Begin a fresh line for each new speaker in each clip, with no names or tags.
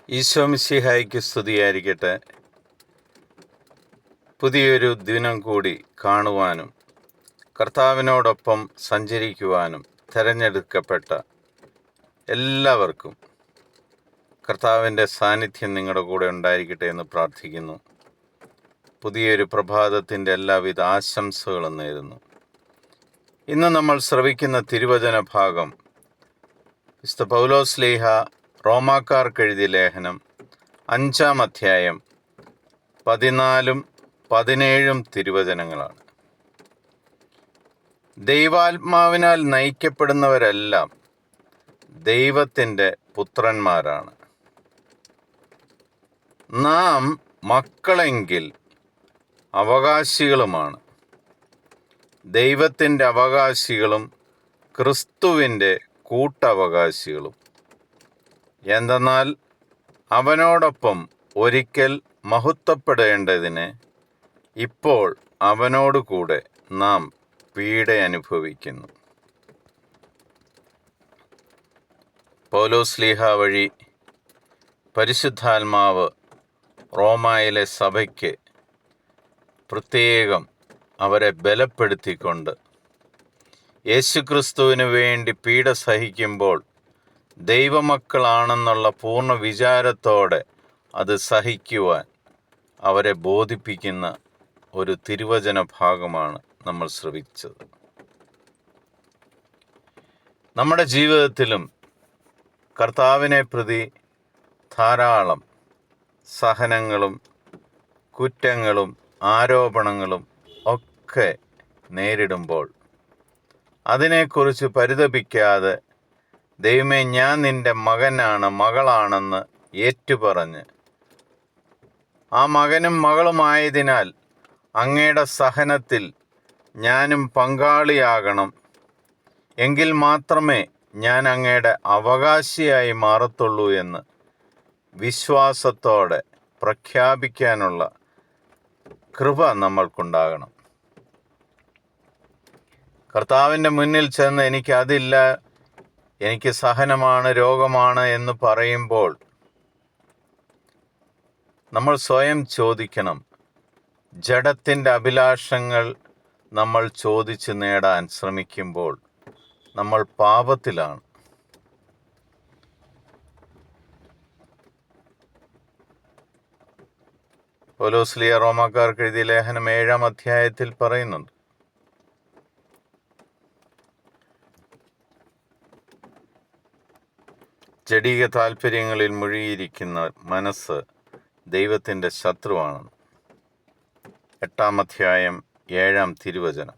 ഈശോ മിശിഹായ്ക്ക് സ്തുതിയായിരിക്കട്ടെ. പുതിയൊരു ദിനം കൂടി കാണുവാനും കർത്താവിനോടൊപ്പം സഞ്ചരിക്കുവാനും തിരഞ്ഞെടുക്കപ്പെട്ട എല്ലാവർക്കും കർത്താവിൻ്റെ സാന്നിധ്യം നിങ്ങളുടെ കൂടെ ഉണ്ടായിരിക്കട്ടെ എന്ന് പ്രാർത്ഥിക്കുന്നു. പുതിയൊരു പ്രഭാതത്തിൻ്റെ എല്ലാവിധ ആശംസകളും നേരുന്നു. ഇന്ന് നമ്മൾ ശ്രവിക്കുന്ന തിരുവചന ഭാഗം വിശുദ്ധ പൗലോസ് ശ്ലീഹ റോമാക്കാർക്കെഴുതിയ ലേഖനം 5-ാം അധ്യായം 14-17 തിരുവചനങ്ങളാണ്. ദൈവാത്മാവിനാൽ നയിക്കപ്പെടുന്നവരെല്ലാം ദൈവത്തിൻ്റെ പുത്രന്മാരാണ്. നാം മക്കളെങ്കിൽ അവകാശികളുമാണ്, ദൈവത്തിൻ്റെ അവകാശികളും ക്രിസ്തുവിൻ്റെ കൂട്ടവകാശികളും. എന്തെന്നാൽ അവനോടൊപ്പം ഒരിക്കൽ മഹത്വപ്പെടേണ്ടതിന് ഇപ്പോൾ അവനോടുകൂടെ നാം പീഡ അനുഭവിക്കുന്നു. പൗലോസ് ശ്ലീഹ വഴി പരിശുദ്ധാത്മാവ് റോമായിലെ സഭയ്ക്ക് പ്രത്യേകം അവരെ ബലപ്പെടുത്തിക്കൊണ്ട് യേശുക്രിസ്തുവിന് വേണ്ടി പീഡ സഹിക്കുമ്പോൾ ദൈവമക്കളാണെന്നുള്ള പൂർണ്ണ വിചാരത്തോടെ അത് സഹിക്കുവാൻ അവരെ ബോധിപ്പിക്കുന്ന ഒരു തിരുവചന ഭാഗമാണ് നമ്മൾ ശ്രവിച്ചത്. നമ്മുടെ ജീവിതത്തിലും കർത്താവിനെ പ്രതി ധാരാളം സഹനങ്ങളും കുറ്റങ്ങളും ആരോപണങ്ങളും ഒക്കെ നേരിടുമ്പോൾ അതിനെക്കുറിച്ച് പരിതപിക്കാതെ ദൈവമേ, ഞാൻ നിൻ്റെ മകനാണ്, മകളാണെന്ന് ഏറ്റുപറഞ്ഞ് ആ മകനും മകളുമായതിനാൽ അങ്ങയുടെ സഹനത്തിൽ ഞാനും പങ്കാളിയാകണം, എങ്കിൽ മാത്രമേ ഞാൻ അങ്ങയുടെ അവകാശിയായി മാറത്തുള്ളൂ എന്ന് വിശ്വാസത്തോടെ പ്രഖ്യാപിക്കാനുള്ള കൃപ നമ്മൾക്കുണ്ടാകണം. കർത്താവിൻ്റെ മുന്നിൽ ചെന്ന് എനിക്കതില്ല, എനിക്ക് സഹനമാണ്, രോഗമാണ് എന്ന് പറയുമ്പോൾ നമ്മൾ സ്വയം ചോദിക്കണം, ജഡത്തിൻ്റെ അഭിലാഷങ്ങൾ നമ്മൾ ചോദിച്ച് നേടാൻ ശ്രമിക്കുമ്പോൾ നമ്മൾ പാപത്തിലാണ്. പൗലോസ് ശ്ലീഹ റോമാക്കാർക്ക് എഴുതിയ ലേഖനം 7-ാം അധ്യായത്തിൽ പറയുന്നുണ്ട്, ജഡീക താല്പര്യങ്ങളിൽ മുഴുകിയിരിക്കുന്ന മനസ്സ് ദൈവത്തിൻ്റെ ശത്രുവാണെന്ന്. 8-ാം അധ്യായം 7-ാം തിരുവചനം.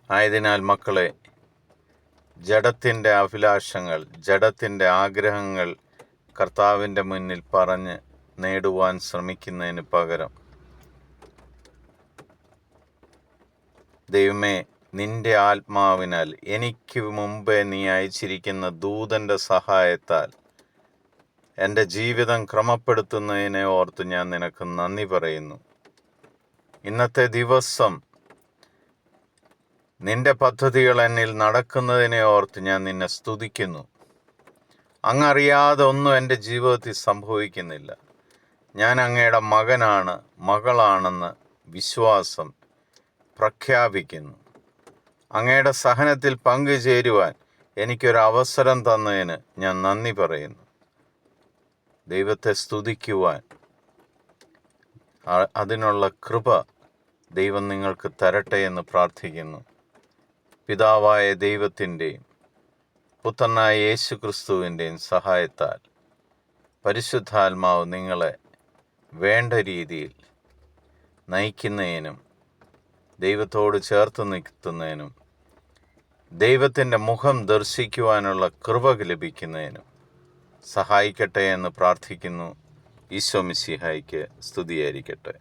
ആയതിനാൽ മക്കളെ, ജഡത്തിൻ്റെ അഭിലാഷങ്ങൾ, ജഡത്തിൻ്റെ ആഗ്രഹങ്ങൾ കർത്താവിൻ്റെ മുന്നിൽ പറഞ്ഞ് നേടുവാൻ ശ്രമിക്കുന്നതിന് പകരം ദൈവമേ, നിന്റെ ആത്മാവിനാൽ എനിക്ക് മുമ്പേ നീ അയച്ചിരിക്കുന്ന ദൂതൻ്റെ സഹായത്താൽ എൻ്റെ ജീവിതം ക്രമപ്പെടുത്തുന്നതിനെ ഓർത്ത് ഞാൻ നിനക്ക് നന്ദി പറയുന്നു. ഇന്നത്തെ ദിവസം നിന്റെ പദ്ധതികൾ എന്നിൽ നടക്കുന്നതിനെ ഓർത്ത് ഞാൻ നിന്നെ സ്തുതിക്കുന്നു. അങ്ങറിയാതെ ഒന്നും എൻ്റെ ജീവിതത്തിൽ സംഭവിക്കുന്നില്ല. ഞാൻ അങ്ങയുടെ മകനാണ്, മകളാണെന്ന് വിശ്വാസം പ്രഖ്യാപിക്കുന്നു. അങ്ങയുടെ സഹനത്തിൽ പങ്കുചേരുവാൻ എനിക്കൊരു അവസരം തന്നതിന് ഞാൻ നന്ദി പറയുന്നു. ദൈവത്തെ സ്തുതിക്കുവാൻ അതിനുള്ള കൃപ ദൈവം നിങ്ങൾക്ക് തരട്ടെ എന്ന് പ്രാർത്ഥിക്കുന്നു. പിതാവായ ദൈവത്തിൻ്റെയും പുത്രനായ യേശു ക്രിസ്തുവിൻ്റെയും സഹായത്താൽ പരിശുദ്ധാത്മാവ് നിങ്ങളെ വേണ്ട രീതിയിൽ നയിക്കുന്നതിനും ദൈവത്തോട് ചേർത്ത് നിൽക്കുന്നതിനും ദൈവത്തിൻ്റെ മുഖം ദർശിക്കുവാനുള്ള കൃപ ലഭിക്കുന്നതിനും സഹായിക്കട്ടെ എന്ന് പ്രാർത്ഥിക്കുന്നു. ഈശോ മിശിഹായ്ക്ക് സ്തുതിയായിരിക്കട്ടെ.